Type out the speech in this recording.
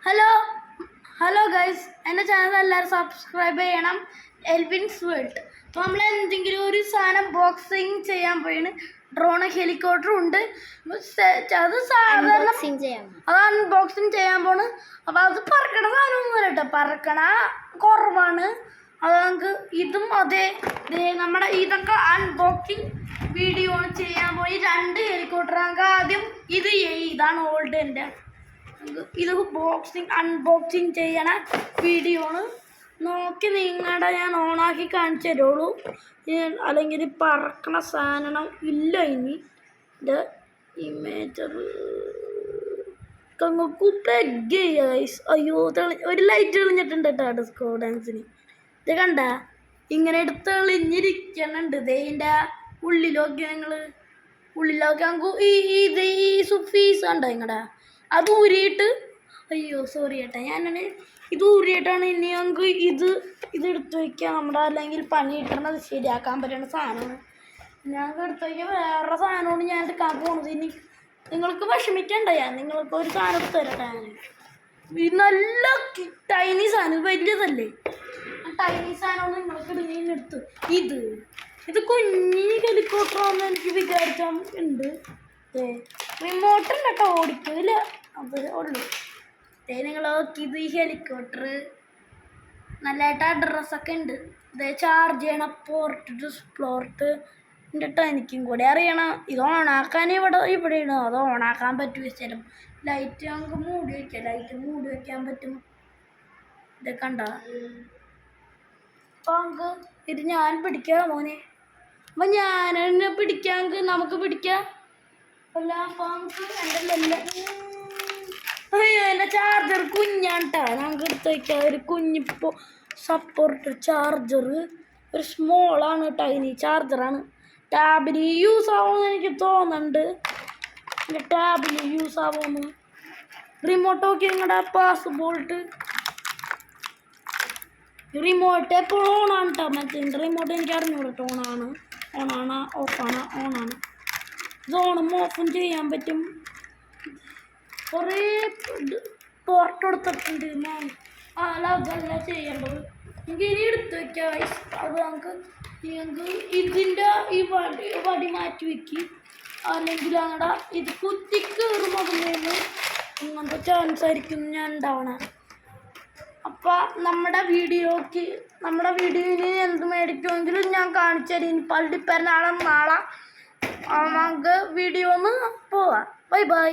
Hello hello guys, എൻ്റെ channel എല്ലാവരും subscribe ചെയ്യണം. എൽവിൻസ് വേൾഡ്. അപ്പോൾ നമ്മൾ എന്തെങ്കിലും ഒരു സാധനം ബോക്സിങ് ചെയ്യാൻ പോയാണ്. ഡ്രോണ് ഹെലികോപ്റ്ററും ഉണ്ട്. അത് സാധാരണ അത് അൺബോക്സിങ് ചെയ്യാൻ പോണ്. അപ്പോൾ അത് പറക്കണ സാധനമൊന്നും കേട്ടോ, പറക്കണ കുറവാണ്. അത് നമുക്ക് ഇതും അതേ നമ്മുടെ ഇതൊക്കെ അൺബോക്സിങ് വീഡിയോ ആണ് ചെയ്യാൻ പോയി. 2 ഹെലികോപ്റ്റർ. നമുക്ക് ആദ്യം ഇതാണ് ഓൾഡ്. എൻ്റെ ഇത് അൺബോക്സിങ് ചെയ്യണ വീഡിയോ ആണ്. നോക്കി നിങ്ങളുടെ ഞാൻ ഓണാക്കി കാണിച്ചു തരുള്ളൂ. അല്ലെങ്കിൽ പറക്കണ സാധനം ഇല്ല. ഇനി ഇത് ഇമേജർ ഗൈസ്. അയ്യോ, ഒരു ലൈറ്റ് തെളിഞ്ഞിട്ടുണ്ട് കേട്ടോ ഡിസ്കോ ഡാൻസിന്. ഇത് കണ്ട ഇങ്ങനെ എടുത്ത് തെളിഞ്ഞിരിക്കണുണ്ട്. ഇതിൻ്റെ ഉള്ളിലൊക്കെ നമുക്ക് ഈ സുഫീസ് കണ്ടോ നിങ്ങളുടെ അത് ഊരിയിട്ട്, അയ്യോ സോറി ചേട്ടാ, ഞാനാണ് ഇത് ഊരിയിട്ടാണ് ഇനി നമുക്ക് ഇതെടുത്ത് വയ്ക്കുക. നമ്മുടെ അല്ലെങ്കിൽ പണി കിട്ടണത് ശരിയാക്കാൻ പറ്റുന്ന സാധനമാണ്. ഞങ്ങൾക്ക് എടുത്ത് വയ്ക്കുക. വേറെ സാധനമാണ് ഞാൻ എടുക്കാൻ പോകുന്നത്. ഇനി നിങ്ങൾക്ക് വിഷമിക്കണ്ട, നിങ്ങൾക്ക് ഒരു സാധനം എടുത്ത് തരട്ടെ. ഇത് നല്ല ടൈനി സാധനം, വലിയതല്ലേ. ടൈനി സാധനമാണ് നിങ്ങൾക്ക് എടുത്ത്. ഇത് കുഞ്ഞി ഹെലികോപ്റ്ററാണെന്ന് എനിക്ക് വിചാരിച്ചുണ്ട്. റിമോട്ടുണ്ട് കേട്ടോ, ഓടിക്കില്ല. അത് ഉള്ളു. നിങ്ങൾ നോക്കി, ഇത് ഈ ഹെലികോപ്റ്റർ നല്ലതായിട്ട് അഡ്രസ്സൊക്കെ ഉണ്ട്. ഇത് ചാർജ് ചെയ്യണ പോർട്ട് കേട്ടോ. എനിക്കും കൂടെ അറിയണം. ഇത് ഓണാക്കാൻ ഇവിടെയാണ്. അത് ഓണാക്കാൻ പറ്റും. സ്ഥലം ലൈറ്റ് നമുക്ക് മൂടി വയ്ക്കാൻ പറ്റും. ഇതൊക്കെ ഉണ്ടോ. അപ്പോൾ നമുക്ക് ഇത് ഞാൻ പിടിക്കാം മോനെ. അപ്പം ഞാൻ നമുക്ക് പിടിക്കാം. അല്ല അപ്പോൾ നമുക്ക് അയ്യോ, എൻ്റെ ചാർജർ കുഞ്ഞാണ് കേട്ടോ. നമുക്ക് എടുത്ത് വയ്ക്കാം. ഒരു കുഞ്ഞിപ്പോൾ സപ്പോർട്ട് ചാർജർ, ഒരു സ്മോളാണ്, ടൈനി ചാർജറാണ്. ടാബിൽ യൂസ് ആവുമെന്ന് എനിക്ക് തോന്നുന്നുണ്ട്. എൻ്റെ ടാബിൽ യൂസ് ആവുമെന്ന്. റിമോട്ട് നോക്കി നിങ്ങളുടെ പാസ്പോർട്ട് റിമോട്ട് എപ്പോഴും ഓണാണ് കേട്ടോ. മറ്റേ റിമോട്ട് എനിക്ക് അറിഞ്ഞൂടെ കേട്ടോ. ഓണാണ് ഓഫാണ്. ഇത് ഓണും ഓഫും ചെയ്യാൻ പറ്റും. കുറേ പോർട്ട് കൊടുത്തിട്ടുണ്ട്. അതല്ല ചെയ്യേണ്ടത്. നമുക്ക് ഇനി എടുത്ത് വയ്ക്കാം. അത് നമുക്ക് ഇതിൻ്റെ ഈ വടി മാറ്റി വയ്ക്കും. അല്ലെങ്കിൽ അങ്ങടെ ഇത് കുത്തി കയറുമ്പോൾ അങ്ങനത്തെ ചാൻസ് ആയിരിക്കും ഞാൻ ഉണ്ടാവണം. അപ്പോൾ നമ്മുടെ വീഡിയോയിൽ എന്ത് മേടിക്കുമെങ്കിലും ഞാൻ കാണിച്ചു തരും. ഇനി പള്ളിപ്പെരുന്നാളെ നാളെ നമുക്ക് വീഡിയോ ഒന്ന് പോവാം. ബൈ.